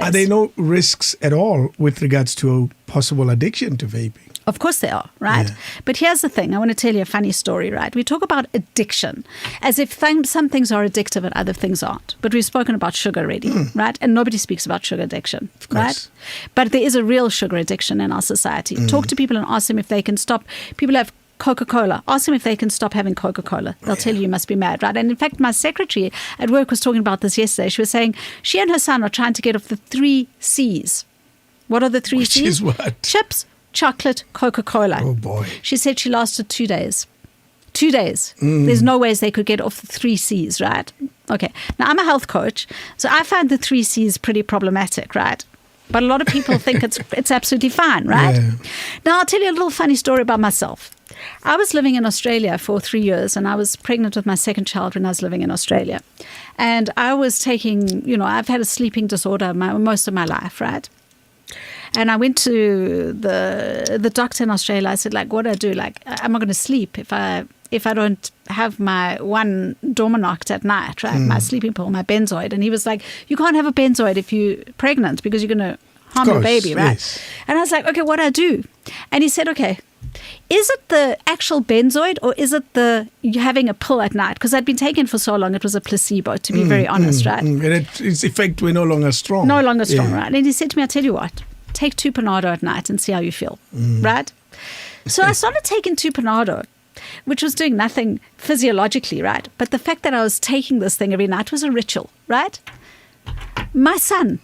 Are there no risks at all with regards to a possible addiction to vaping? Of course there are, right? Yeah. But here's the thing. I want to tell you a funny story, right? We talk about addiction as if some things are addictive and other things aren't. But we've spoken about sugar already, right? And nobody speaks about sugar addiction, right? But there is a real sugar addiction in our society. Talk to people and ask them if they can stop. People have Coca-Cola. Ask them if they can stop having Coca-Cola. They'll tell you must be mad, right? And in fact, my secretary at work was talking about this yesterday. She was saying she and her son are trying to get off the 3 C's. What are the 3 Which C's? is what? Chips, chocolate, Coca-Cola. Oh, boy. She said she lasted 2 days. 2 days. There's no ways they could get off the 3 C's, right? Okay. Now, I'm a health coach, so I find the 3 C's pretty problematic, right? But a lot of people think it's absolutely fine, right? Yeah. Now, I'll tell you a little funny story about myself. I was living in Australia for 3 years, and I was pregnant with my second child when I was living in Australia. And I was taking, I've had a sleeping disorder most of my life, right? And I went to the doctor in Australia. I said, what do I do? Am I going to sleep if I don't have my one dormer knocked at night, right? My sleeping pill, my benzoid. And he was like, you can't have a benzoid if you're pregnant because you're going to harm your baby, right? Yes. And I was like, okay, what do I do? And he said, okay, is it the actual benzoid or is it you having a pill at night? Because I'd been taken for so long, it was a placebo, to be very honest, right? And its effect were no longer strong. No longer strong, right? And he said to me, I tell you what, take 2 Panado at night and see how you feel, right? So I started taking 2 Panado, which was doing nothing physiologically, right? But the fact that I was taking this thing every night was a ritual, right? My son,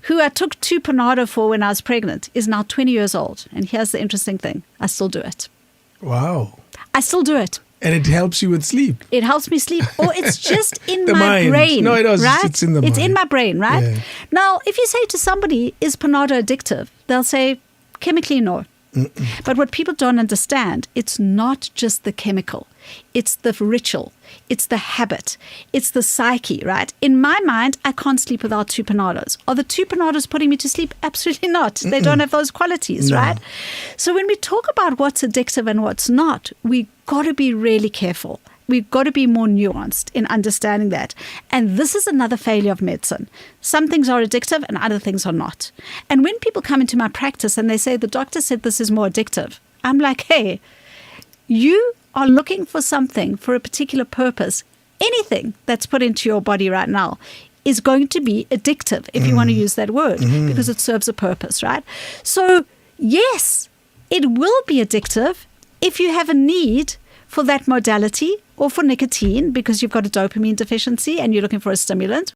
who I took 2 Panado for when I was pregnant, is now 20 years old. And here's the interesting thing. I still do it. Wow. I still do it. And it helps you with sleep. It helps me sleep. Or it's just in The my mind. brain. No, it does. Right? It's in the It's mind. in my brain, right? Yeah. Now, if you say to somebody, is Panado addictive? They'll say, chemically, no. But what people don't understand, it's not just the chemical. It's the ritual. It's the habit. It's the psyche, right? In my mind, I can't sleep without 2 Panados. Are the 2 Panados putting me to sleep? Absolutely not. They don't have those qualities, right? So when we talk about what's addictive and what's not, we got to be really careful. We've got to be more nuanced in understanding that. And this is another failure of medicine. Some things are addictive and other things are not. And when people come into my practice and they say, the doctor said this is more addictive, I'm like, hey, you are looking for something for a particular purpose. Anything that's put into your body right now is going to be addictive, if you want to use that word, because it serves a purpose, right? So, yes, it will be addictive if you have a need for that modality or for nicotine because you've got a dopamine deficiency and you're looking for a stimulant.